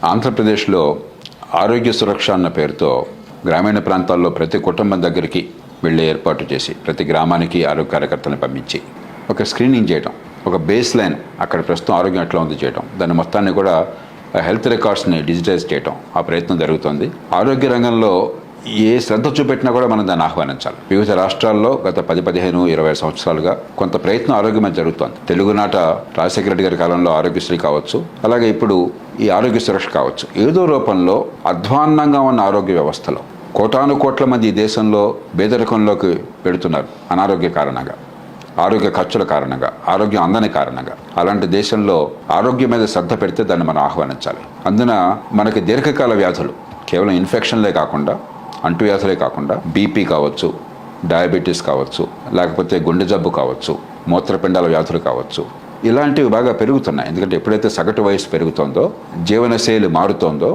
ఆంధ్రప్రదేశ్లో ఆరోగ్య సురక్ష అన్న పేరుతో గ్రామీణ ప్రాంతాల్లో ప్రతి కుటుంబం దగ్గరికి వెళ్ళే ఏర్పాటు చేసి ప్రతి గ్రామానికి ఆరోగ్య కార్యకర్తలను పంపించి ఒక స్క్రీనింగ్ చేయడం, ఒక బేస్ లైన్ అక్కడ ప్రస్తుతం ఆరోగ్యం ఎట్లా ఉంది చేయడం, దాని మొత్తాన్ని కూడా హెల్త్ రికార్డ్స్ని డిజిటైజ్ చేయడం ఆ ప్రయత్నం జరుగుతుంది. ఆరోగ్య రంగంలో ఏ శ్రద్ధ చూపెట్టినా కూడా మనం దాన్ని ఆహ్వానించాలి. వివిధ రాష్ట్రాల్లో గత 10, 15, 20 సంవత్సరాలుగా కొంత ప్రయత్నం ఆరోగ్యం మీద జరుగుతోంది. తెలుగునాట రాజశేఖర రెడ్డి గారి కాలంలో ఆరోగ్యశ్రీ కావచ్చు, అలాగే ఇప్పుడు ఈ ఆరోగ్య సురక్ష కావచ్చు, ఏదో రూపంలో అధ్వాన్నంగా ఉన్న ఆరోగ్య వ్యవస్థలో కోటానుకోట్ల మంది ఈ దేశంలో పేదరికంలోకి పెడుతున్నారు అనారోగ్య కారణంగా, ఆరోగ్య ఖర్చుల కారణంగా, ఆరోగ్యం అందని కారణంగా. అలాంటి దేశంలో ఆరోగ్యం మీద శ్రద్ధ పెడితే దాన్ని మనం ఆహ్వానించాలి. అందున మనకి దీర్ఘకాల వ్యాధులు కేవలం ఇన్ఫెక్షన్లే కాకుండా, అంటువ్యాధులే కాకుండా, బీపీ కావచ్చు, డయాబెటీస్ కావచ్చు, లేకపోతే గుండె జబ్బు కావచ్చు, మూత్రపిండాల వ్యాధులు కావచ్చు, ఇలాంటివి బాగా పెరుగుతున్నాయి. ఎందుకంటే ఎప్పుడైతే సగటు వయసు పెరుగుతోందో, జీవనశైలి మారుతోందో,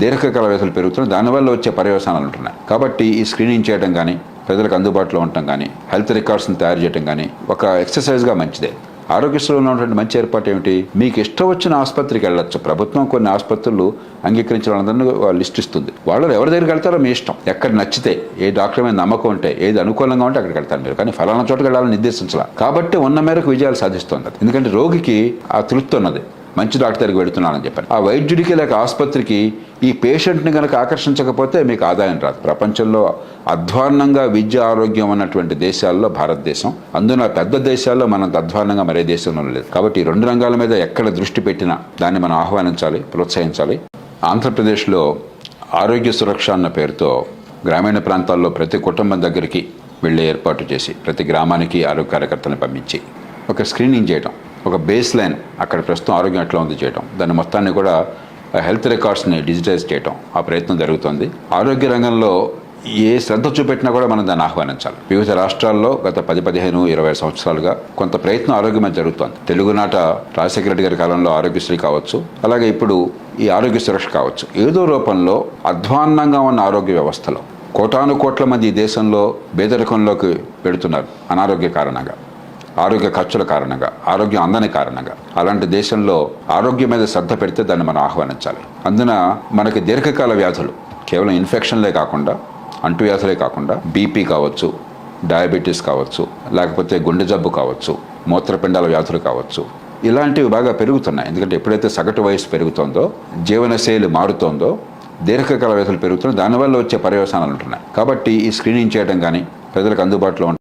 దీర్ఘకాల వ్యాధులు పెరుగుతున్నాయి. దానివల్ల వచ్చే పర్యవసానాలు ఉంటున్నాయి. కాబట్టి ఈ స్క్రీనింగ్ చేయడం కానీ, ప్రజలకు అందుబాటులో ఉండటం కానీ, హెల్త్ రికార్డ్స్ని తయారు చేయడం కానీ ఒక ఎక్సర్సైజ్గా మంచిదే. ఆరోగ్యశ్రీలో ఉన్నటువంటి మంచి ఏర్పాటు ఏమిటి? మీకు ఇష్టం వచ్చిన ఆసుపత్రికి వెళ్ళొచ్చు. ప్రభుత్వం కొన్ని ఆసుపత్రులు అంగీకరించిన వాళ్ళందరినీ లిస్ట్ ఇస్తుంది. వాళ్ళు ఎవరి దగ్గరికి వెళ్తారో మీ ఇష్టం. ఎక్కడ నచ్చితే, ఏ డాక్టర్ మీద నమ్మకం ఉంటే, ఏది అనుకూలంగా ఉంటే అక్కడికి వెళ్తారు మీరు. కానీ ఫలానా చోటుకి వెళ్ళాలని నిర్దేశించాల. కాబట్టి ఉన్న మేరకు విజయాలు సాధిస్తుంది. ఎందుకంటే రోగికి ఆ తృప్తి ఉన్నది, మంచి డాక్టర్ దగ్గరికి వెళుతున్నానని చెప్పాను. ఆ వైద్యుడికి లేక ఆసుపత్రికి ఈ పేషెంట్ని కనుక ఆకర్షించకపోతే మీకు ఆదాయం రాదు. ప్రపంచంలో అధ్వాన్నంగా విద్య, ఆరోగ్యం ఉన్నటువంటి దేశాల్లో భారతదేశం, అందున పెద్ద దేశాల్లో మనంత అధ్వాన్నంగా మరే దేశంలో లేదు. కాబట్టి ఈ రెండు రంగాల మీద ఎక్కడ దృష్టి పెట్టినా దాన్ని మనం ఆహ్వానించాలి, ప్రోత్సహించాలి. ఆంధ్రప్రదేశ్లో ఆరోగ్య సురక్ష అన్న పేరుతో గ్రామీణ ప్రాంతాల్లో ప్రతి కుటుంబం దగ్గరికి వెళ్ళే ఏర్పాటు చేసి ప్రతి గ్రామానికి ఆరోగ్య కార్యకర్తలను పంపించి ఒక స్క్రీనింగ్ చేయడం, ఒక బేస్ లైన్ అక్కడ ప్రస్తుతం ఆరోగ్యం ఎట్లా ఉంది చేయడం, దాని మొత్తాన్ని కూడా హెల్త్ రికార్డ్స్ని డిజిటైజ్ చేయడం ఆ ప్రయత్నం జరుగుతుంది. ఆరోగ్య రంగంలో ఏ శ్రద్ధ చూపెట్టినా కూడా మనం దాన్ని ఆహ్వానించాలి. వివిధ రాష్ట్రాల్లో గత 10, 15, 20 సంవత్సరాలుగా కొంత ప్రయత్నం ఆరోగ్యం మీద జరుగుతోంది. తెలుగునాట రాజశేఖర రెడ్డి గారి కాలంలో ఆరోగ్యశ్రీ కావచ్చు, అలాగే ఇప్పుడు ఈ ఆరోగ్య సురక్ష కావచ్చు, ఏదో రూపంలో అధ్వాన్నంగా ఉన్న ఆరోగ్య వ్యవస్థలో కోటానుకోట్ల మంది ఈ దేశంలో పేదరికంలోకి పెడుతున్నారు అనారోగ్య కారణంగా, ఆరోగ్య ఖర్చుల కారణంగా, ఆరోగ్యం అందని కారణంగా. అలాంటి దేశంలో ఆరోగ్యం మీద శ్రద్ధ పెడితే దాన్ని మనం ఆహ్వానించాలి. అందున మనకి దీర్ఘకాల వ్యాధులు కేవలం ఇన్ఫెక్షన్లే కాకుండా, అంటువ్యాధులే కాకుండా, బీపీ కావచ్చు, డయాబెటీస్ కావచ్చు, లేకపోతే గుండె జబ్బు కావచ్చు, మూత్రపిండాల వ్యాధులు కావచ్చు, ఇలాంటివి బాగా పెరుగుతున్నాయి. ఎందుకంటే ఎప్పుడైతే సగటు వయసు పెరుగుతోందో, జీవనశైలి మారుతోందో, దీర్ఘకాల వ్యాధులు పెరుగుతున్నాయి. దానివల్ల వచ్చే పర్యవసానాలు ఉంటున్నాయి. కాబట్టి ఈ స్క్రీనింగ్ చేయడం కానీ, ప్రజలకు అందుబాటులో ఉండటం